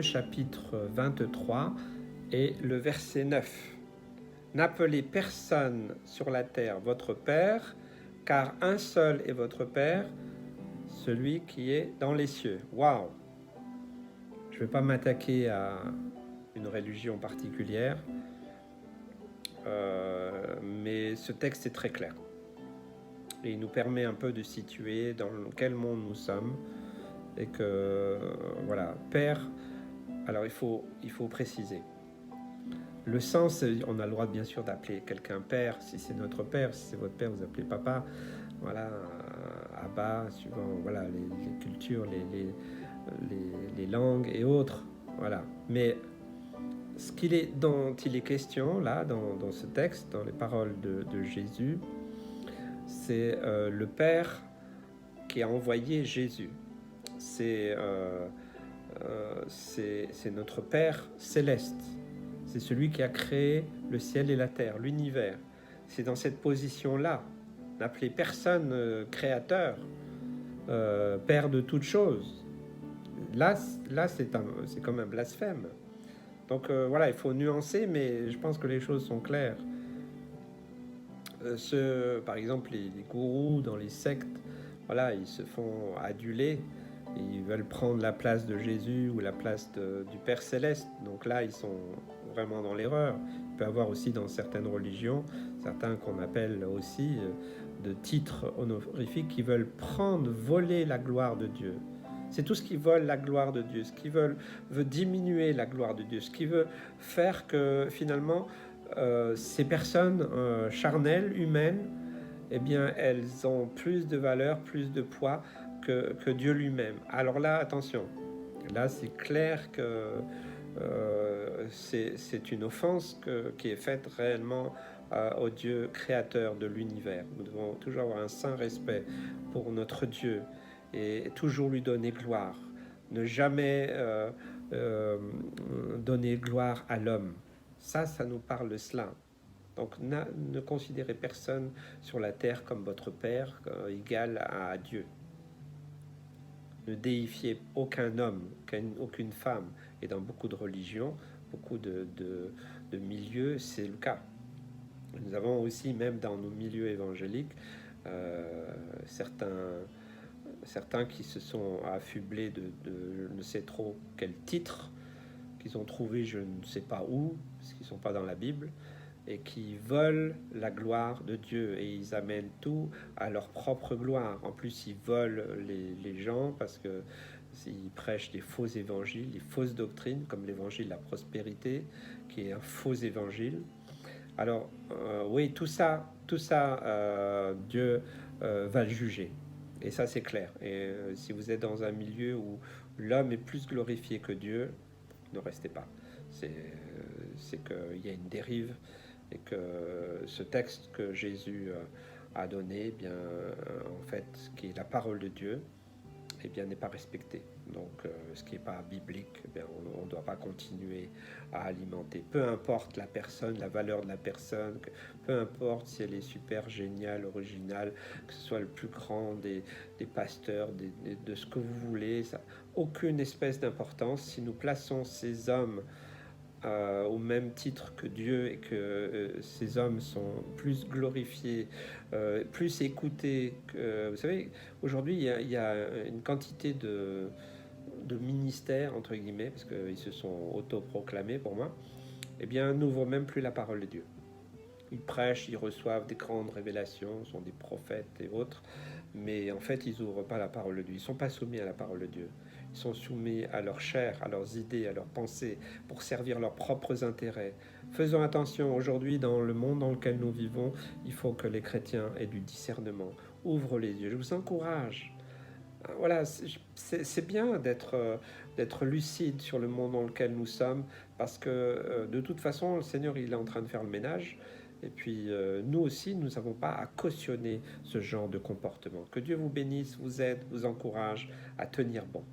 chapitre 23 et le verset 9. N'appelez personne sur la terre votre Père, car un seul est votre Père, celui qui est dans les cieux. Waouh! Je ne vais pas m'attaquer à une religion particulière, mais ce texte est très clair. Et il nous permet un peu de situer dans quel monde nous sommes. Et que, voilà, Père, alors il faut préciser. Le sens, on a le droit bien sûr d'appeler quelqu'un père, si c'est notre père, si c'est votre père, vous appelez papa, voilà, Abba, suivant voilà, les cultures, les langues et autres, voilà. Mais ce dont il est question là, dans ce texte, dans les paroles de Jésus, c'est le Père qui a envoyé Jésus. C'est notre Père céleste. C'est celui qui a créé le ciel et la terre, l'univers. C'est dans cette position-là. N'appelez personne créateur, Père de toutes choses. Là c'est comme un blasphème. Donc voilà, il faut nuancer, mais je pense que les choses sont claires. Par exemple, les gourous dans les sectes, voilà, ils se font aduler. Ils veulent prendre la place de Jésus ou la place du Père Céleste. Donc là, ils sont vraiment dans l'erreur. Il peut y avoir aussi dans certaines religions, certains qu'on appelle aussi de titres honorifiques qui veulent voler la gloire de Dieu. C'est tout ce qui vole la gloire de Dieu, ce qui veut diminuer la gloire de Dieu, ce qui veut faire que finalement, ces personnes charnelles, humaines, eh bien, elles ont plus de valeur, plus de poids que Dieu lui-même. Alors là, attention, là c'est clair que c'est une offense qui est faite réellement au Dieu créateur de l'univers. Nous devons toujours avoir un saint respect pour notre Dieu et toujours lui donner gloire. Ne jamais donner gloire à l'homme. Ça nous parle de cela. Donc ne considérez personne sur la terre comme votre Père, égal à Dieu. Ne déifiez aucun homme, aucune femme. Et dans beaucoup de religions, beaucoup de milieux, c'est le cas. Nous avons aussi, même dans nos milieux évangéliques, certains qui se sont affublés de je ne sais trop quel titre qu'ils ont trouvé je ne sais pas où, parce qu'ils ne sont pas dans la Bible, et qui volent la gloire de Dieu, et ils amènent tout à leur propre gloire. En plus, ils volent les gens parce que ils prêchent des faux évangiles, des fausses doctrines, comme l'évangile de la prospérité, qui est un faux évangile. Alors, oui, tout ça, Dieu va le juger. Et ça, c'est clair. Et si vous êtes dans un milieu où l'homme est plus glorifié que Dieu, ne restez pas. C'est qu'il y a une dérive, et que ce texte que Jésus a donné, eh bien, en fait, qui est la parole de Dieu, eh bien, n'est pas respecté. Donc, ce qui n'est pas biblique, eh bien, on ne doit pas continuer à alimenter. Peu importe la personne, la valeur de la personne, peu importe si elle est super géniale, originale, que ce soit le plus grand des pasteurs, de ce que vous voulez, ça, aucune espèce d'importance. Si nous plaçons ces hommes au même titre que Dieu, et que ces hommes sont plus glorifiés, plus écoutés. Vous savez, aujourd'hui, il y a une quantité de ministères, entre guillemets, parce qu'ils se sont autoproclamés pour moi, eh bien, n'ouvrent même plus la parole de Dieu. Ils prêchent, ils reçoivent des grandes révélations, sont des prophètes et autres, mais en fait, ils n'ouvrent pas la parole de Dieu. Ils ne sont pas soumis à la parole de Dieu. Ils sont soumis à leur chair, à leurs idées, à leurs pensées, pour servir leurs propres intérêts. Faisons attention, aujourd'hui, dans le monde dans lequel nous vivons, il faut que les chrétiens aient du discernement. Ouvrent les yeux. Je vous encourage. Voilà, c'est bien d'être lucide sur le monde dans lequel nous sommes, parce que de toute façon, le Seigneur, il est en train de faire le ménage. Et puis, nous aussi, nous n'avons pas à cautionner ce genre de comportement. Que Dieu vous bénisse, vous aide, vous encourage à tenir bon.